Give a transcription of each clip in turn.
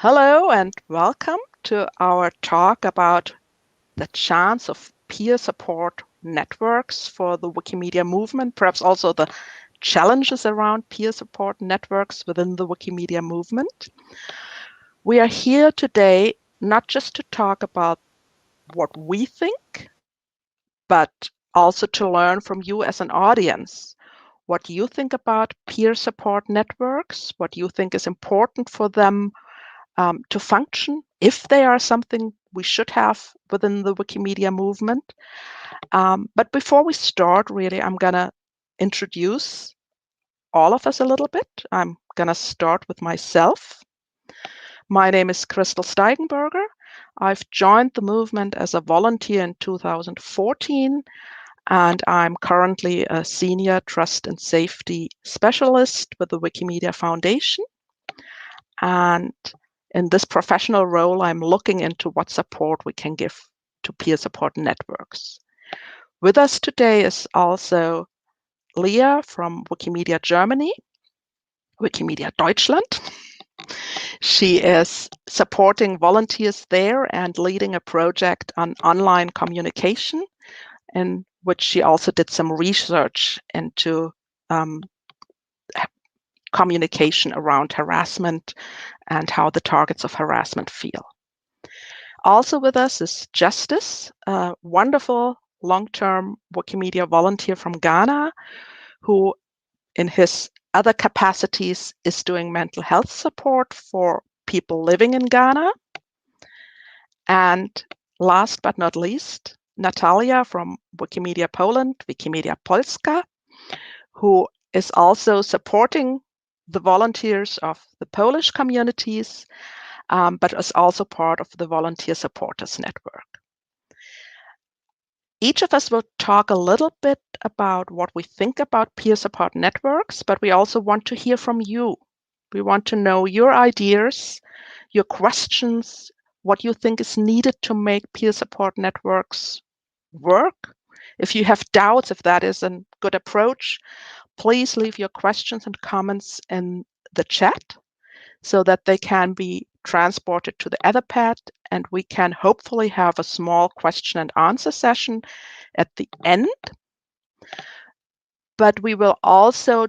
Hello and welcome to our talk about the chance of peer support networks for the Wikimedia movement, perhaps also the challenges around peer support networks within the Wikimedia movement. We are here today not just to talk about what we think, but also to learn from you as an audience what you think about peer support networks, what you think is important for them to function, if they are something we should have within the Wikimedia movement. But before we start, really, I'm going to introduce all of us a little bit. I'm going to start with myself. My name is Crystal Steigenberger. I've joined the movement as a volunteer in 2014, and I'm currently a senior trust and safety specialist with the Wikimedia Foundation. And in this professional role, I'm looking into what support we can give to peer support networks. With us today is also Leah from Wikimedia Germany, Wikimedia Deutschland. She is supporting volunteers there and leading a project on online communication, in which she also did some research into communication around harassment and how the targets of harassment feel. Also with us is Justice, a wonderful long-term Wikimedia volunteer from Ghana, who in his other capacities is doing mental health support for people living in Ghana. And last but not least, Natalia from Wikimedia Poland, Wikimedia Polska, who is also supporting the volunteers of the Polish communities, but is also part of the Volunteer Supporters Network. Each of us will talk a little bit about what we think about peer support networks, but we also want to hear from you. We want to know your ideas, your questions, what you think is needed to make peer support networks work. If you have doubts if that is a good approach, please leave your questions and comments in the chat so that they can be transported to the Etherpad, and we can hopefully have a small question and answer session at the end. But we will also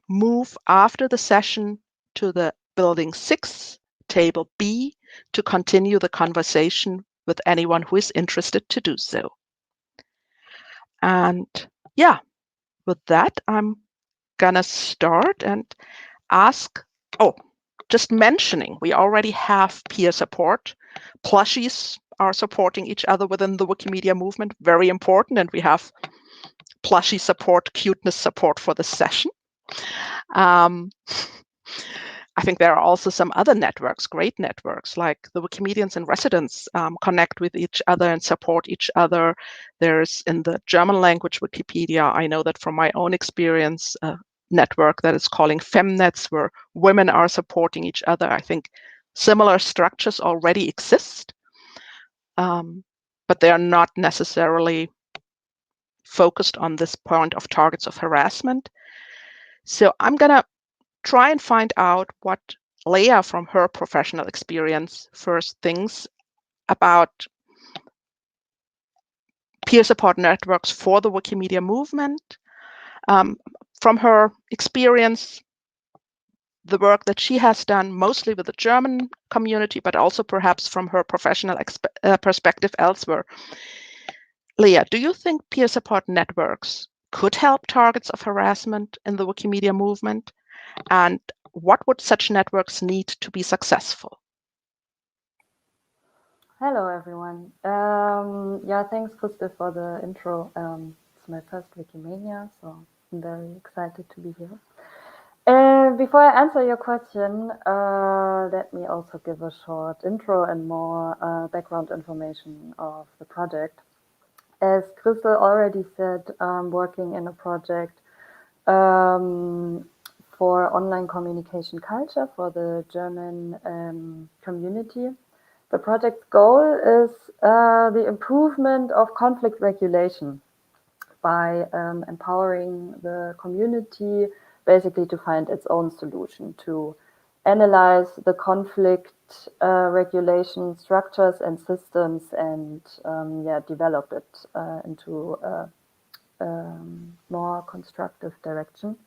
move after the session to the Building 6, Table B, to continue the conversation with anyone who is interested to do so. And yeah, with that, I'm gonna start and ask, just mentioning, we already have peer support. Plushies are supporting each other within the Wikimedia movement, very important, and we have plushie support, cuteness support for the session. I think there are also some other networks, great networks, like the Wikimedians in Residence connect with each other and support each other. There's in the German language Wikipedia, I know that from my own experience, a network that is calling Femnets, where women are supporting each other. I think similar structures already exist, but they are not necessarily focused on this point of targets of harassment. So I'm going to try and find out what Leah, from her professional experience, first thinks about peer support networks for the Wikimedia movement. From her experience, the work that she has done mostly with the German community, but also perhaps from her professional perspective elsewhere. Leah, do you think peer support networks could help targets of harassment in the Wikimedia movement? And what would such networks need to be successful? Hello, everyone. Thanks, Crystal, for the intro. It's my first Wikimedia, so I'm very excited to be here. Before I answer your question, let me also give a short intro and more background information of the project. As Crystal already said, I'm working in a project for online communication culture for the German community. The project's goal is the improvement of conflict regulation by empowering the community basically to find its own solution, to analyze the conflict regulation structures and systems, and yeah, develop it into a more constructive direction.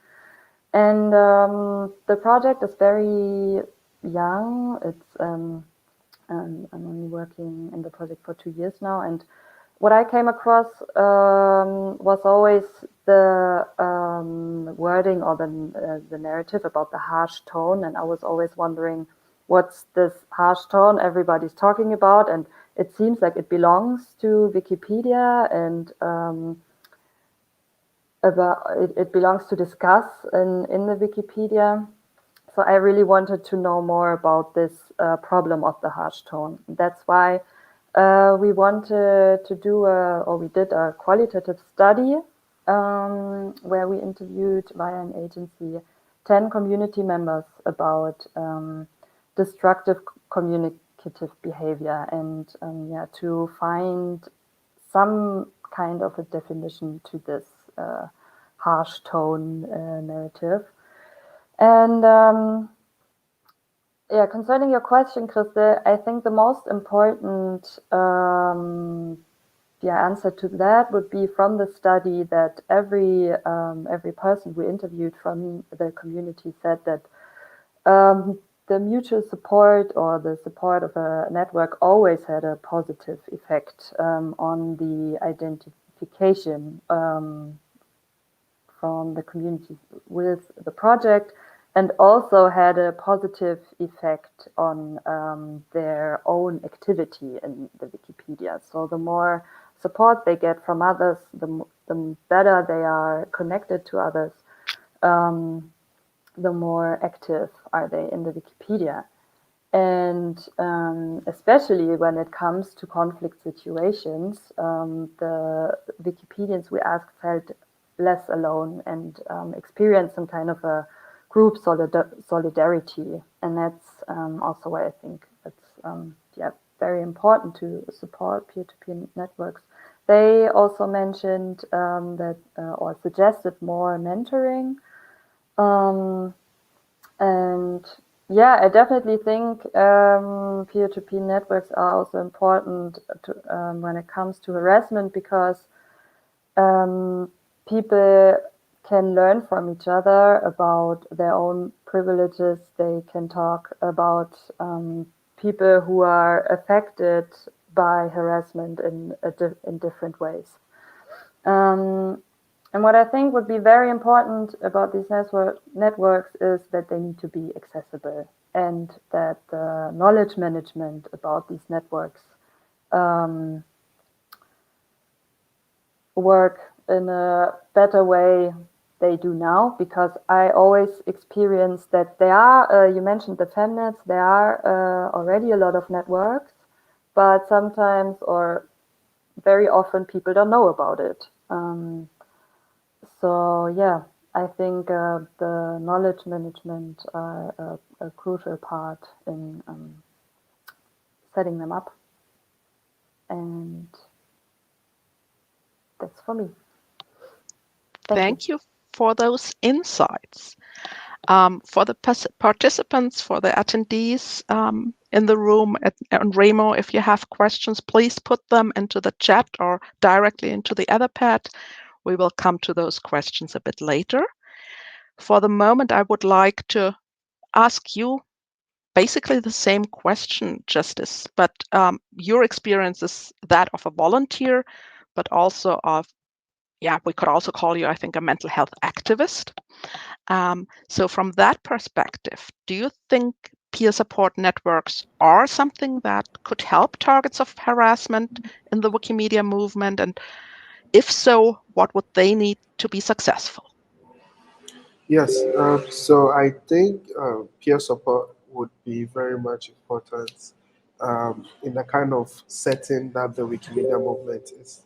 And the project is very young. I'm only working in the project for 2 years now, and what I came across was always the wording or the narrative about the harsh tone, and I was always wondering, what's this harsh tone everybody's talking about? And it seems like it belongs to Wikipedia, and it belongs to discuss in the Wikipedia. So I really wanted to know more about this problem of the harsh tone. That's why we wanted to do or we did a qualitative study where we interviewed via an agency 10 community members about destructive communicative behavior, and yeah, to find some kind of a definition to this harsh tone narrative. And yeah, concerning your question, Christe, I think the most important yeah, answer to that would be from the study that every person we interviewed from the community said that the mutual support or the support of a network always had a positive effect on the identification from the community with the project, and also had a positive effect on their own activity in the Wikipedia. So the more support they get from others, the better they are connected to others, the more active are they in the Wikipedia. And especially when it comes to conflict situations, the Wikipedians we asked felt less alone and experienced some kind of a group solidarity. And that's also why I think it's yeah, very important to support peer-to-peer networks. They also mentioned that or suggested more mentoring. And yeah, I definitely think peer-to-peer networks are also important when it comes to harassment, because people can learn from each other about their own privileges. They can talk about people who are affected by harassment in different ways. And what I think would be very important about these networks is that they need to be accessible, and that the knowledge management about these networks work in a better way they do now, because I always experience that there are, you mentioned the femnets, there are already a lot of networks, but sometimes or very often people don't know about it. So yeah, I think the knowledge management are a crucial part in setting them up, and that's for me. Thank you. Thank you for those insights. For the participants, for the attendees in the room on Remo, if you have questions, please put them into the chat or directly into the Etherpad. We will come to those questions a bit later. For the moment, I would like to ask you basically the same question, Justice, but your experience is that of a volunteer, but also of, yeah, we could also call you, I think, a mental health activist. So from that perspective, do you think peer support networks are something that could help targets of harassment in the Wikimedia movement? And if so, what would they need to be successful? Yes, so I think peer support would be very much important in the kind of setting that the Wikimedia movement is,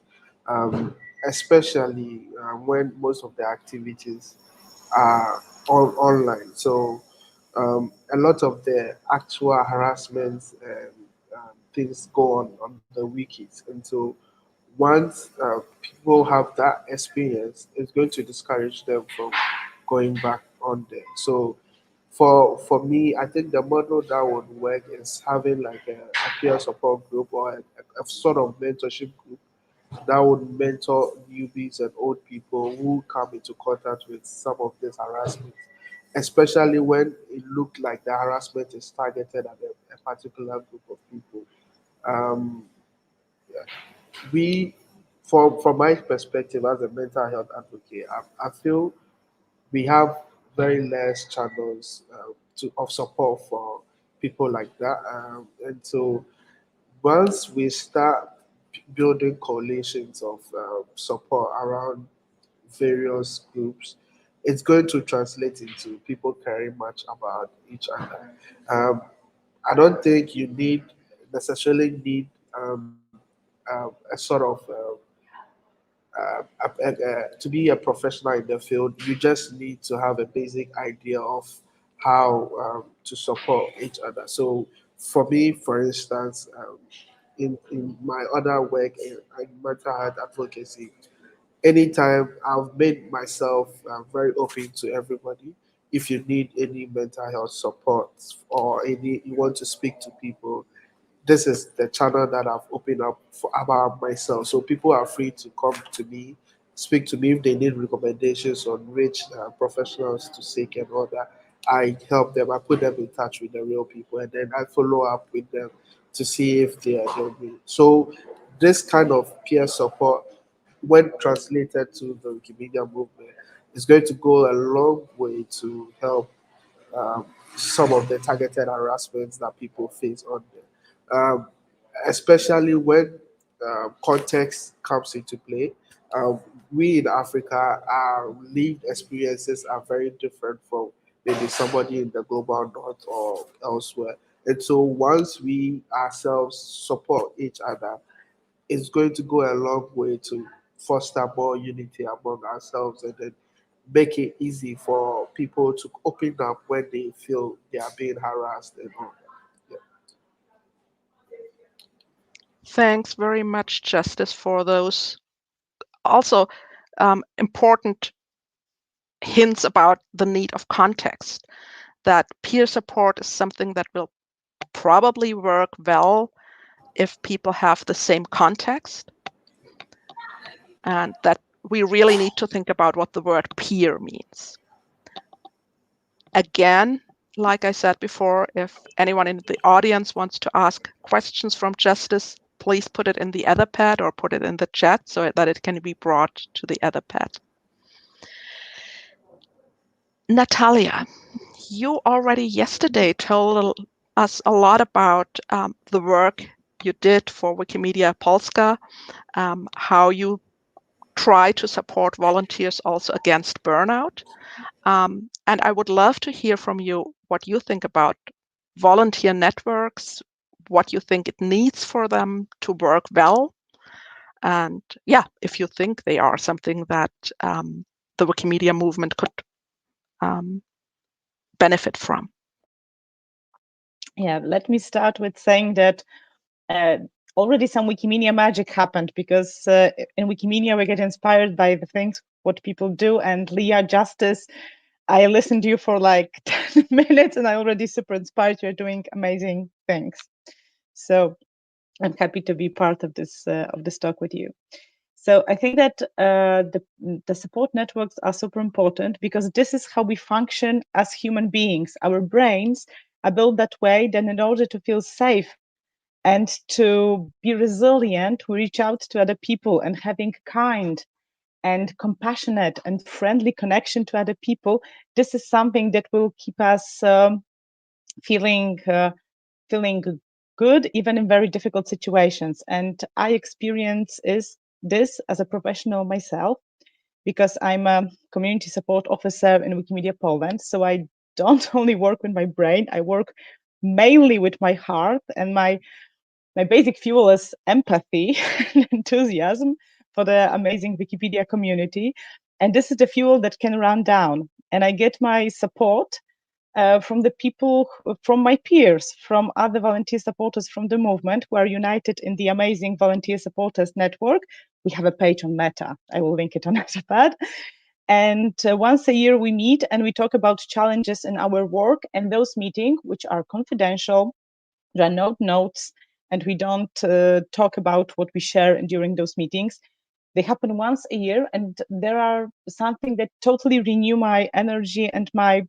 especially when most of the activities are online. So a lot of the actual harassment things go on the wikis, and so once people have that experience, it's going to discourage them from going back on there. So For me, I think the model that would work is having like a peer support group or a sort of mentorship group that would mentor newbies and old people who come into contact with some of this harassment, especially when it looked like the harassment is targeted at a particular group of people. Um, we, from my perspective as a mental health advocate, I feel we have very less channels of support for people like that. And so once we start building coalitions of support around various groups, it's going to translate into people caring much about each other. Um, I don't think you necessarily need a sort of to be a professional in the field. You just need to have a basic idea of how to support each other. So, for me, for instance, in my other work in mental health advocacy, anytime I've made myself very open to everybody. If you need any mental health support or any you want to speak to people, this is the channel that I've opened up for about myself. So people are free to come to me, speak to me if they need recommendations on which professionals to seek and all that. I help them. I put them in touch with the real people, and then I follow up with them to see if they're real. So this kind of peer support, when translated to the Wikimedia movement, is going to go a long way to help um, some of the targeted harassments that people face on there. Especially when context comes into play. Um, we in Africa, our lived experiences are very different from maybe somebody in the global north or elsewhere. And so once we ourselves support each other, it's going to go a long way to foster more unity among ourselves and then make it easy for people to open up when they feel they are being harassed and all that. Thanks very much, Justice, for those also important hints about the need of context. That peer support is something that will probably work well if people have the same context, and that we really need to think about what the word peer means. Again, like I said before, if anyone in the audience wants to ask questions from Justice, please put it in the Etherpad or put it in the chat so that it can be brought to the Etherpad. Natalia, you already yesterday told us a lot about the work you did for Wikimedia Polska, how you try to support volunteers also against burnout. And I would love to hear from you what you think about volunteer networks, what you think it needs for them to work well. And yeah, if you think they are something that the Wikimedia movement could benefit from. Yeah, let me start with saying that already some Wikimedia magic happened, because in Wikimedia we get inspired by the things what people do. And Leah, Justice, I listened to you for like 10 minutes and I already super inspired. You're doing amazing things. So I'm happy to be part of this talk with you. So I think that the support networks are super important, because this is how we function as human beings. Our brains are built that way. Then in order to feel safe and to be resilient, we reach out to other people, and having kind and compassionate and friendly connection to other people, this is something that will keep us feeling good even in very difficult situations. And I experience this as a professional myself, because I'm a community support officer in Wikimedia Poland. So I don't only work with my brain, I work mainly with my heart, and my basic fuel is empathy and enthusiasm for the amazing Wikipedia community. And this is the fuel that can run down. And I get my support from the people, from my peers, from other volunteer supporters from the movement, who are united in the amazing volunteer supporters network. We have a page on Meta. I will link it on Etherpad. And once a year we meet and we talk about challenges in our work, and those meetings, which are confidential, there are no notes, and we don't talk about what we share during those meetings. They happen once a year, and there are something that totally renew my energy and my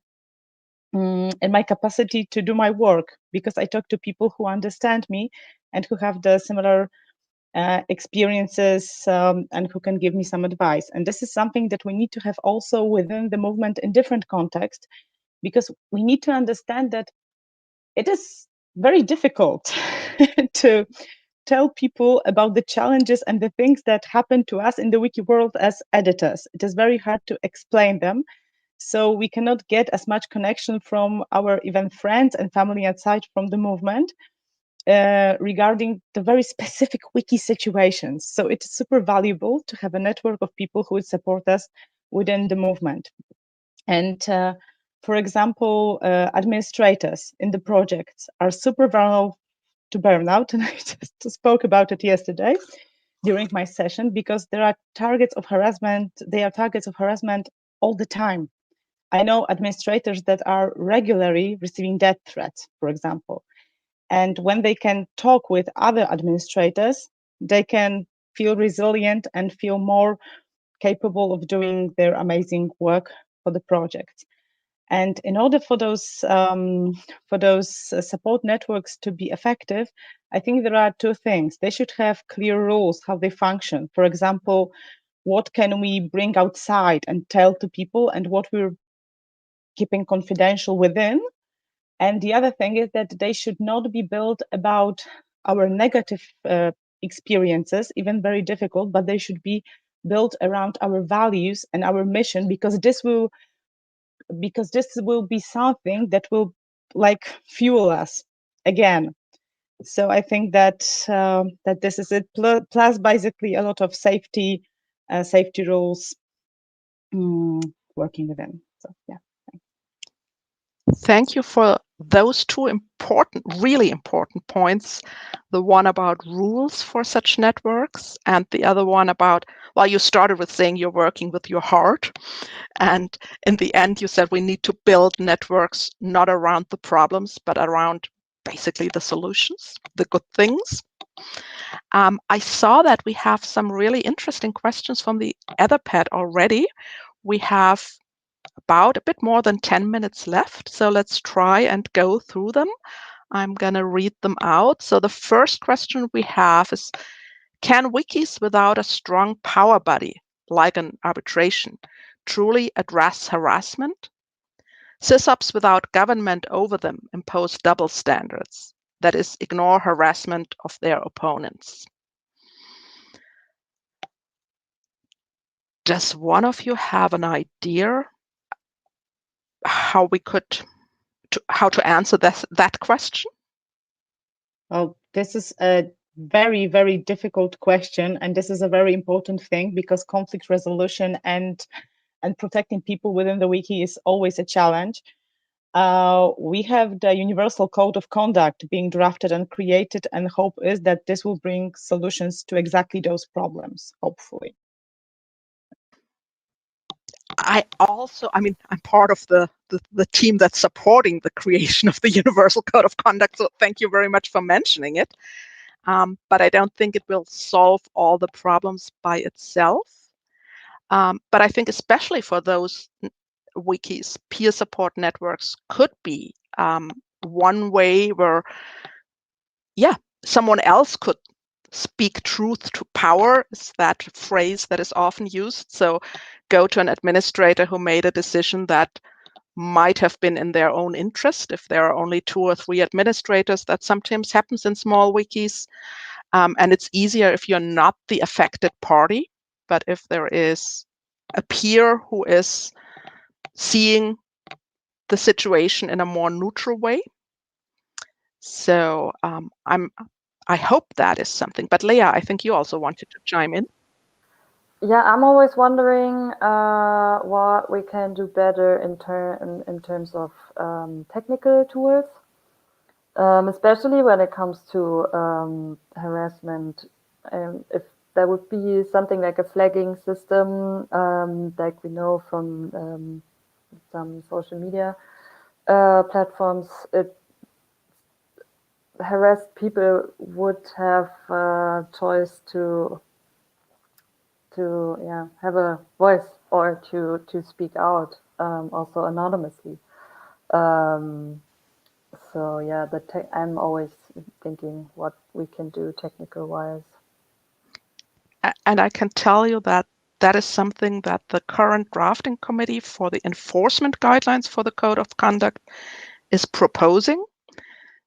capacity to do my work, because I talk to people who understand me and who have the similar experiences, and who can give me some advice. And this is something that we need to have also within the movement in different contexts, because we need to understand that it is very difficult to tell people about the challenges and the things that happen to us in the wiki world as editors. It is very hard to explain them. So we cannot get as much connection from our even friends and family outside from the movement regarding the very specific wiki situations. So it's super valuable to have a network of people who would support us within the movement. And for example, administrators in the projects are super vulnerable to burnout, and I just spoke about it yesterday during my session, because there are targets of harassment. They are targets of harassment all the time. I know administrators that are regularly receiving death threats, for example. And when they can talk with other administrators, they can feel resilient and feel more capable of doing their amazing work for the project. And in order for those support networks to be effective, I think there are two things. They should have clear rules how they function. For example, what can we bring outside and tell to people, and what we're keeping confidential within. And the other thing is that they should not be built about our negative experiences, even very difficult, but they should be built around our values and our mission, because this will be something that will like fuel us again. So I think that that this is it. Plus, basically, a lot of safety rules working within. So yeah. Thank you for those two important, really important points. The one about rules for such networks, and the other one about, well, you started with saying you're working with your heart. And in the end, you said we need to build networks not around the problems, but around basically the solutions, the good things. I saw that we have some really interesting questions from the Etherpad already. We have about a bit more than 10 minutes left, so let's try and go through them. I'm going to read them out. So the first question we have is, can wikis without a strong power body, like an arbitration, truly address harassment? Sysops without government over them impose double standards, that is, ignore harassment of their opponents. Does one of you have an idea how we could, how to answer that question? Well, this is a very, very difficult question, and this is a very important thing, because conflict resolution and protecting people within the wiki is always a challenge. We have the Universal Code of Conduct being drafted and created, and hope is that this will bring solutions to exactly those problems, hopefully. I'm part of the team that's supporting the creation of the Universal Code of Conduct, so thank you very much for mentioning it. But I don't think it will solve all the problems by itself. But I think especially for those wikis, peer support networks could be one way where, someone else could speak truth to power, is that phrase that is often used. So go to an administrator who made a decision that might have been in their own interest. If there are only 2 or 3 administrators, that sometimes happens in small wikis. And it's easier if you're not the affected party, but if there is a peer who is seeing the situation in a more neutral way. So I hope that is something. But Leah, I think you also wanted to chime in. Yeah, I'm always wondering what we can do better in terms of technical tools, especially when it comes to harassment. If there would be something like a flagging system, like we know from some social media platforms. Harassed people would have a choice to have a voice or to speak out, also anonymously. So yeah, I'm always thinking what we can do technical wise. And I can tell you that that is something that the current drafting committee for the enforcement guidelines for the code of conduct is proposing.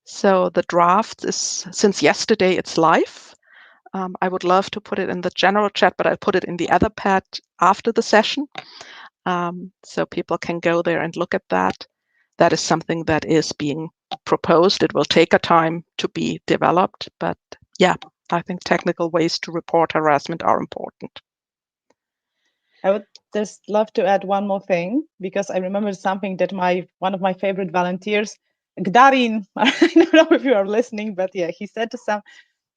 So the draft is, since yesterday, it's live. I would love to put it in the general chat, but I'll put it in the other pad after the session, so people can go there and look at that. That is something that is being proposed. It will take a time to be developed, but yeah, I think technical ways to report harassment are important. I would just love to add one more thing, because I remember something that one of my favorite volunteers, Gdarin, I don't know if you are listening, but yeah, he said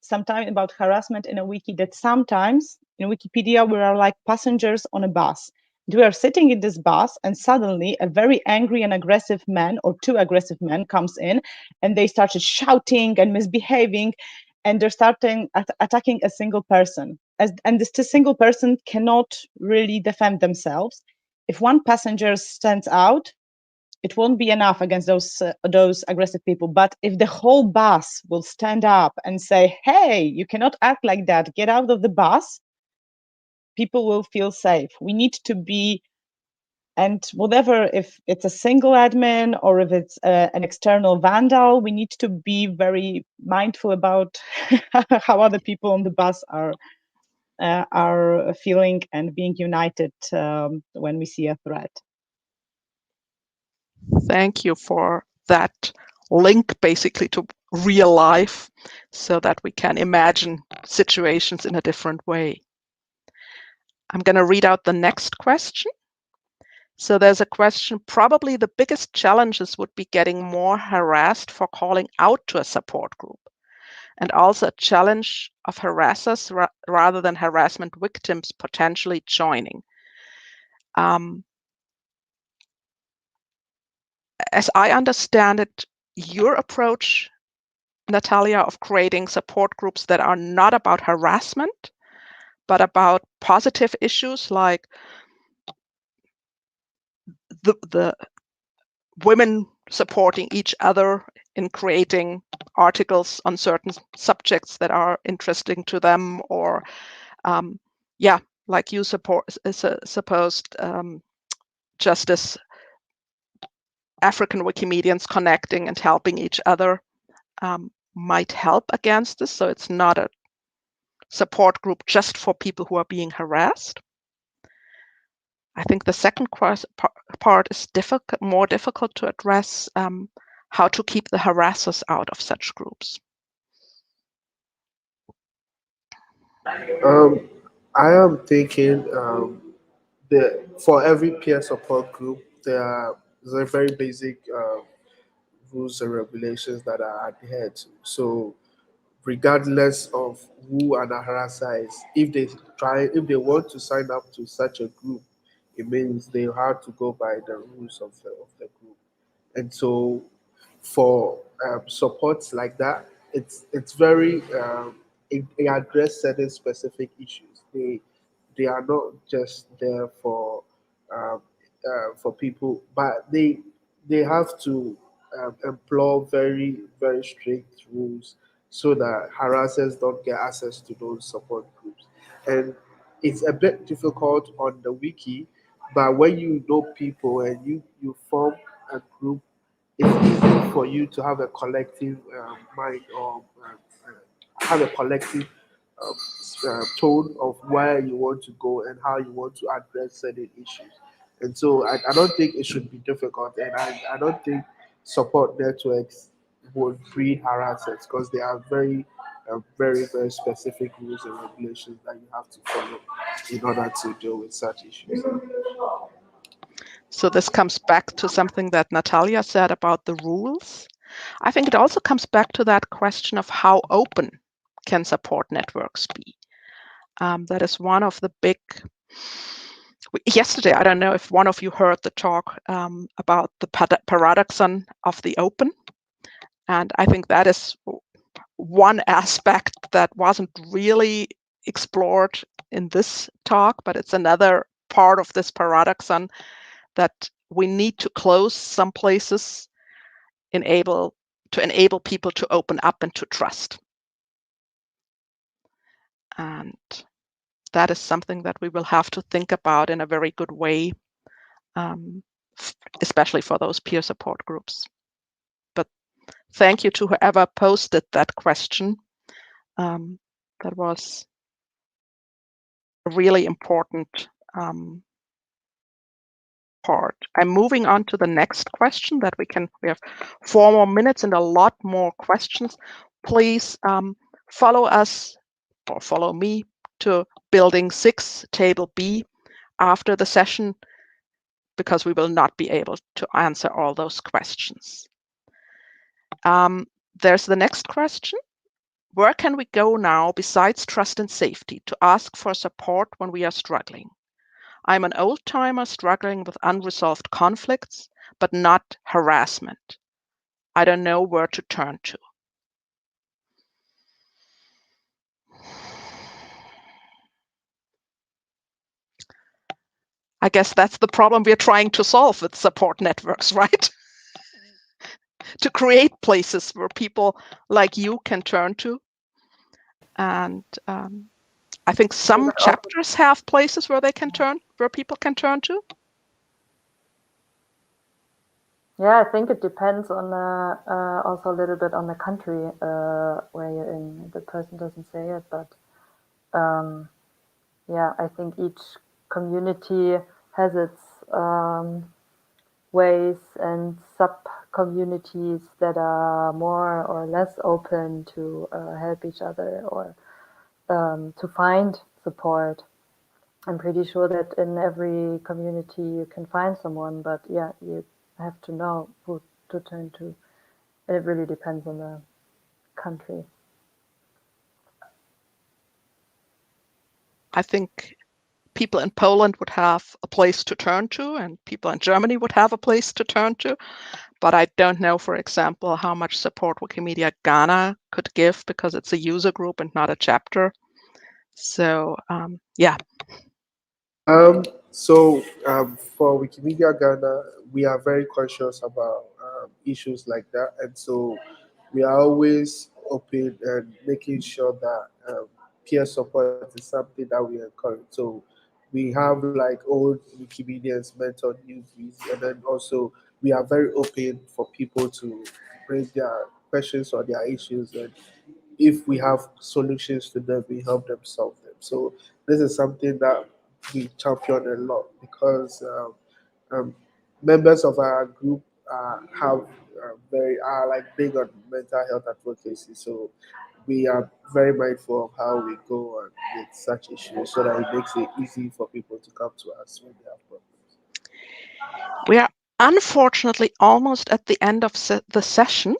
sometime about harassment in a wiki that sometimes in Wikipedia we are like passengers on a bus. We are sitting in this bus and suddenly a very angry and aggressive man or two aggressive men comes in and they started shouting and misbehaving, and they're starting attacking a single person. And this single person cannot really defend themselves. If one passenger stands out, it won't be enough against those aggressive people. But if the whole bus will stand up and say, "Hey, you cannot act like that. Get out of the bus," people will feel safe. We need to be, and whatever, if it's a single admin or if it's an external vandal, we need to be very mindful about how other people on the bus are feeling and being united when we see a threat. Thank you for that link basically to real life so that we can imagine situations in a different way. I'm going to read out the next question. So there's a question, probably the biggest challenges would be getting more harassed for calling out to a support group, and also a challenge of harassers rather than harassment victims potentially joining. As I understand it, your approach, Natalia, of creating support groups that are not about harassment, but about positive issues like the women supporting each other in creating articles on certain subjects that are interesting to them, or like you supposed just as African Wikimedians connecting and helping each other might help against this. So it's not a support group just for people who are being harassed. I think the second part is more difficult to address, how to keep the harassers out of such groups. I am thinking for every peer support group, there's a very basic rules and regulations that are adhered to. So regardless of who an harasser is, if they want to sign up to such a group, it means they have to go by the rules of the group. And so for supports like that, it's very it address certain specific issues. They are not just there for people, but they have to employ very very strict rules so that harassers don't get access to those support groups. And it's a bit difficult on the wiki, but when you know people and you form a group, it's easy for you to have a collective mind, or have a collective tone of where you want to go and how you want to address certain issues. And so I don't think it should be difficult, and I don't think support networks would breed harassers, because they are very very specific rules and regulations that you have to follow in order to deal with such issues. So this comes back to something that Natalia said about the rules. I think it also comes back to that question of how open can support networks be. That is one of the big. Yesterday, I don't know if one of you heard the talk about the paradoxon of the open. And I think that is one aspect that wasn't really explored in this talk, but it's another part of this paradoxon that we need to close some places to enable people to open up and to trust. And that is something that we will have to think about in a very good way, especially for those peer support groups. But thank you to whoever posted that question. That was a really important part. I'm moving on to the next question that we have 4 more minutes and a lot more questions. Please follow us or follow me to building 6, table B after the session, because we will not be able to answer all those questions. There's the next question. Where can we go now besides trust and safety to ask for support when we are struggling? I'm an old timer struggling with unresolved conflicts, but not harassment. I don't know where to turn to. I guess that's the problem we're trying to solve with support networks, right? To create places where people like you can turn to. And I think some chapters have places where people can turn to. Yeah, I think it depends on also a little bit on the country where you're in. The person doesn't say it, but yeah, I think each community has its ways and sub-communities that are more or less open to help each other or to find support. I'm pretty sure that in every community you can find someone, but yeah, you have to know who to turn to. It really depends on the country. I think people in Poland would have a place to turn to, and people in Germany would have a place to turn to. But I don't know, for example, how much support Wikimedia Ghana could give, because it's a user group and not a chapter. So yeah. For Wikimedia Ghana, we are very conscious about issues like that, and so we are always open and making sure that peer support is something that we encourage. So we have like old Wikimedians mentor newbies, and then also we are very open for people to bring their questions or their issues, and if we have solutions to them, we help them solve them. So this is something that we champion a lot, because um, members of our group have are like big on mental health advocacy. So we are very mindful of how we go on with such issues, so that it makes it easy for people to come to us when they have problems. We are unfortunately almost at the end of the session.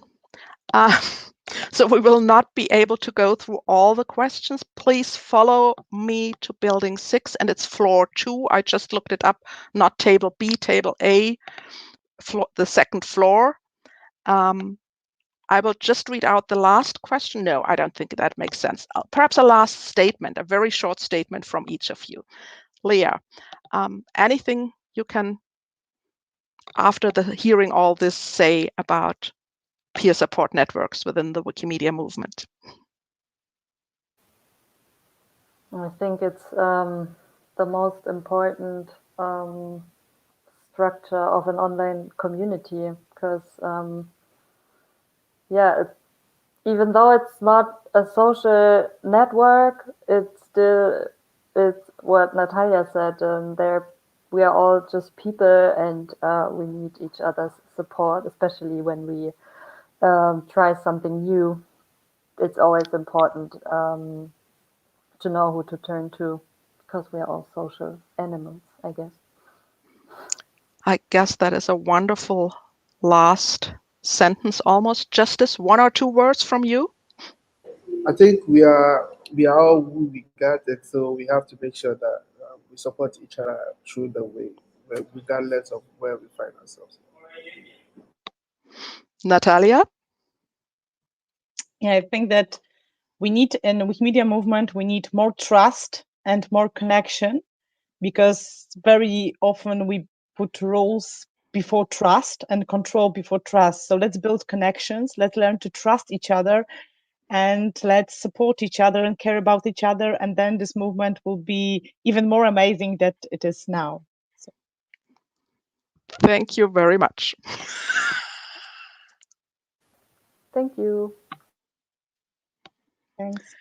So we will not be able to go through all the questions. Please follow me to building 6, and it's floor 2. I just looked it up, not table B, table A, the second floor. I will just read out the last question. No, I don't think that makes sense. Perhaps a last statement, a very short statement from each of you. Leah, anything you can, after hearing all this, say about peer support networks within the Wikimedia movement? I think it's the most important structure of an online community, because yeah, even though it's not a social network, it's what Natalia said. We are all just people, and we need each other's support, especially when we try something new. It's always important to know who to turn to, because we are all social animals, I guess. I guess that is a wonderful last sentence almost. Justice, 1 or 2 words from you? I think we are we are all who we got, and so we have to make sure that we support each other through the way, regardless of where we find ourselves. Natalia? Yeah, I think that we need in the Wikimedia movement, we need more trust and more connection, because very often we put roles before trust and control before trust. So let's build connections. Let's learn to trust each other, and let's support each other and care about each other. And then this movement will be even more amazing than it is now. So, Thank you very much. Thank you. thanks.